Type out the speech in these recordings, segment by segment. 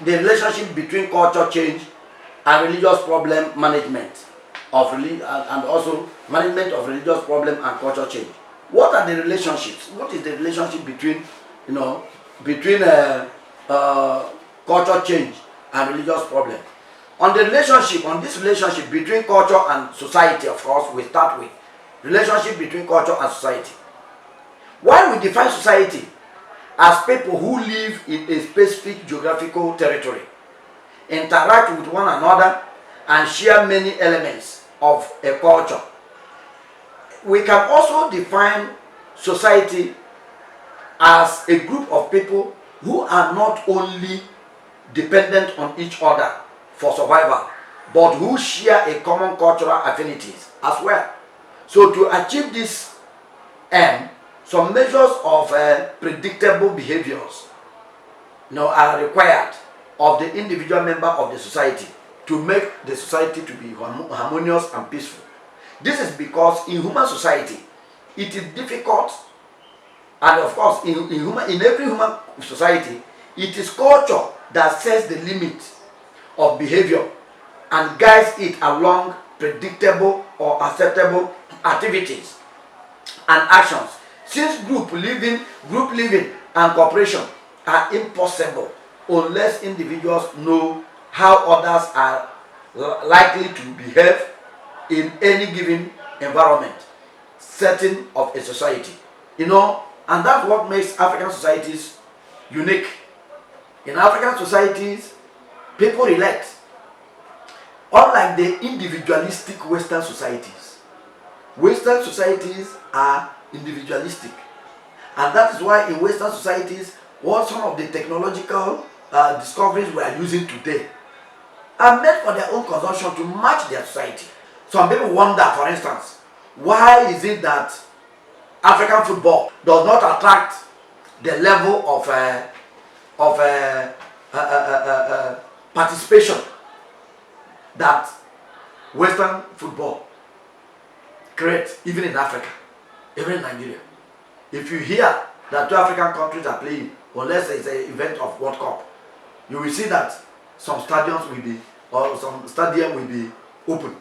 the relationship between culture change and religious problem management of and also management of religious problem and culture change. What are the relationships? What is the relationship between, culture change and religious problem? On this relationship between culture and society, of course, we start with relationship between culture and society. While we define society as people who live in a specific geographical territory, interact with one another, and share many elements of a culture, we can also define society as a group of people who are not only dependent on each other for survival, but who share a common cultural affinities as well. So to achieve this aim, some measures of predictable behaviors are required of the individual member of the society to make the society to be harmonious and peaceful. This is because in human society, it is difficult, and of course in every human society, it is culture that sets the limit of behavior and guides it along predictable or acceptable activities and actions. Since group living and cooperation are impossible unless individuals know how others are likely to behave in any given environment setting of a society. And that's what makes African societies unique. In African societies, people relate. Unlike the individualistic Western societies. Western societies are individualistic. And that is why in Western societies, what some of the technological discoveries we are using today are made for their own consumption to match their society. Some people wonder, for instance, why is it that African football does not attract the level of participation that Western football creates, even in Africa, even in Nigeria. If you hear that 2 African countries are playing, unless it's an event of World Cup, you will see that some stadiums will be, or some stadium will be open,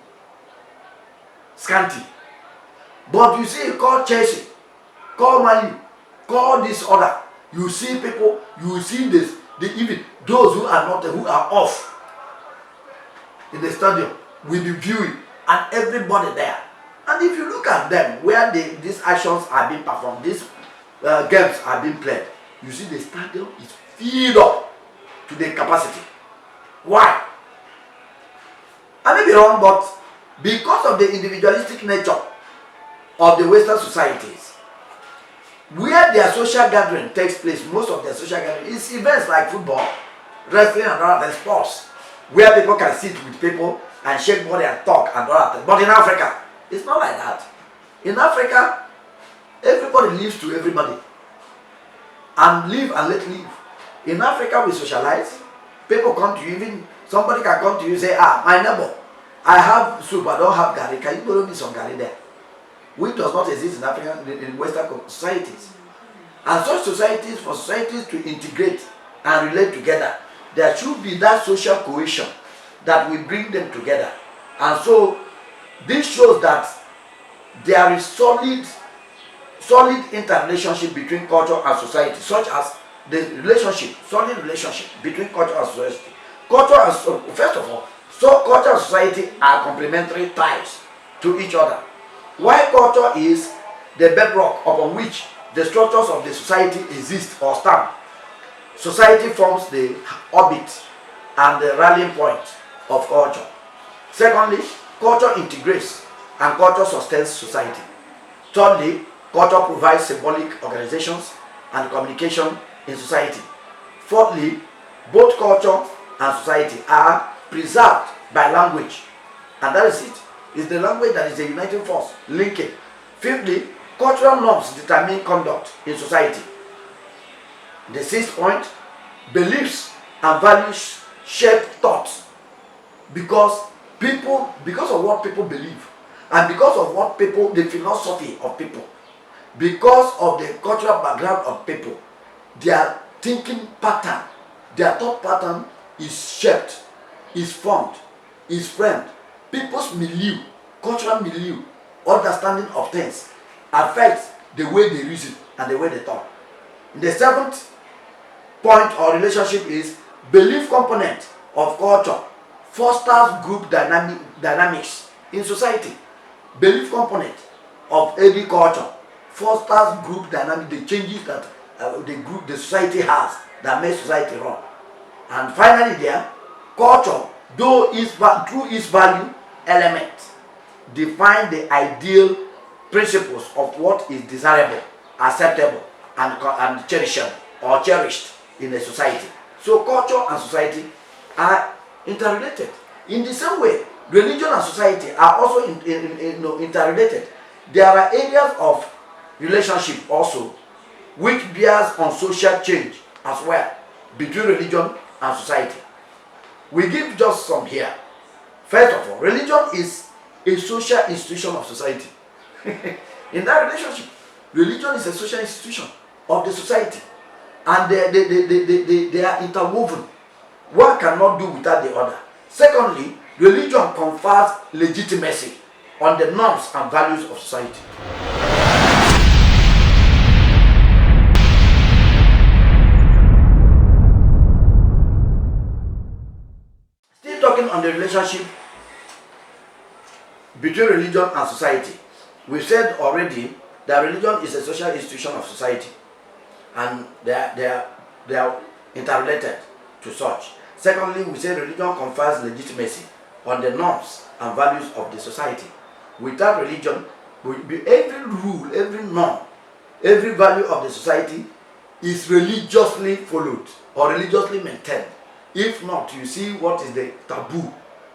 scanty. But you see, call Chelsea, call Man U, call this other. You see people, you see this, even those who are not, who are off in the stadium will be viewing, and everybody there. And if you look at them, where these actions are being performed, these games are being played, you see the stadium is filled up to the capacity. Why? I may be wrong, but because of the individualistic nature of the Western societies, where their social gathering takes place, most of their social gathering is events like football, wrestling, and other sports, where people can sit with people and shake body and talk and other things. But in Africa, it's not like that. In Africa, everybody lives to everybody, and live and let live. In Africa, we socialize. People come to you, even somebody can come to you and say, my neighbor, I have soup, I don't have garri. Can you borrow me some garri there? Which does not exist in African, in Western societies. And such societies, for societies to integrate and relate together, there should be that social cohesion that will bring them together. And so, this shows that there is solid interrelationship between culture and society, such as the solid relationship between culture and society. First of all, culture and society are complementary ties to each other. While culture is the bedrock upon which the structures of the society exist or stand, society forms the orbit and the rallying point of culture. Secondly, culture integrates and culture sustains society. Thirdly, culture provides symbolic organizations and communication in society. Fourthly, both culture and society are preserved by language, and that is it. It's the language that is a uniting force, linking. Fifthly, cultural norms determine conduct in society. The sixth point, beliefs and values shape thoughts, because of what people believe, and because of what people, the philosophy of people, because of the cultural background of people, their thinking pattern, their thought pattern is shaped, is formed, is framed. People's milieu, cultural milieu, understanding of things affects the way they reason and the way they talk. The seventh point or relationship is belief component of culture fosters group dynamics in society. Belief component of any culture fosters group dynamic, the changes that the society has that makes society run. And finally there, culture, through its value element, define the ideal principles of what is desirable, acceptable, and cherishable or cherished in a society. So culture and society are interrelated. In the same way, religion and society are also interrelated. There are areas of relationship also which bears on social change as well between religion and society. We give just some here. First of all, religion is a social institution of society. In that relationship, religion is a social institution of the society, and they are interwoven. One cannot do without the other. Secondly, religion confers legitimacy on the norms and values of society. Still talking on the relationship between religion and society, we said already that religion is a social institution of society, and they are interrelated to such. Secondly, we say religion confers legitimacy on the norms and values of the society. Without religion, every rule, every norm, every value of the society is religiously followed or religiously maintained. If not, you see what is the taboo,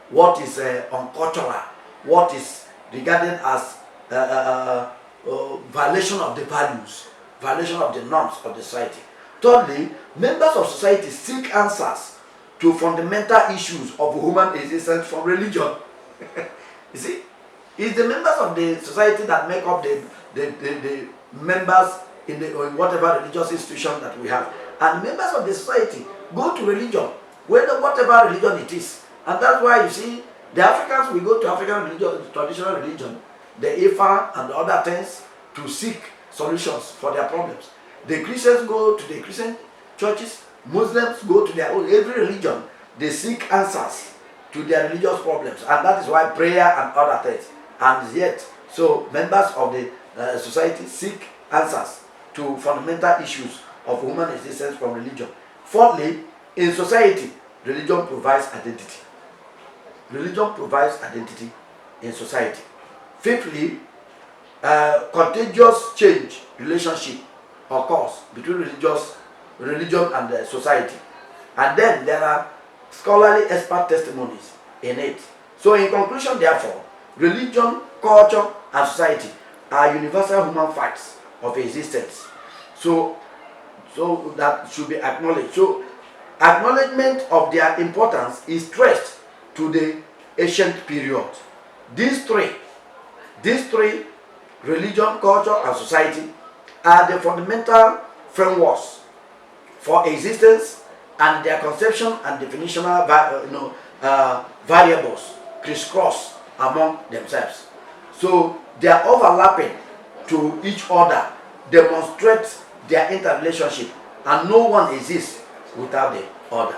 what is uncultural, what is regarded as violation of the values, violation of the norms of the society. Thirdly, members of society seek answers to fundamental issues of human existence from religion. You see, it's the members of the society that make up the members in whatever religious institution that we have. And members of the society go to religion, whatever religion it is. And that's why you see, the Africans, we go to African religion, traditional religion, the Ifa and the other things to seek solutions for their problems. The Christians go to the Christian churches, Muslims go to their own, every religion, they seek answers to their religious problems. And that is why prayer and other things. And yet, so members of the society seek answers to fundamental issues of human existence from religion. Fourthly, in society, religion provides identity. Religion provides identity in society. Fifthly, contagious change relationship occurs between religion and the society. And then there are scholarly expert testimonies in it. So in conclusion, therefore, religion, culture, and society are universal human facts of existence. So that should be acknowledged. So acknowledgement of their importance is traced to the ancient period. These three, religion, culture, and society, are the fundamental frameworks for existence, and their conception and definitional variables crisscross among themselves. So their overlapping to each other demonstrates their interrelationship, and no one exists without the other.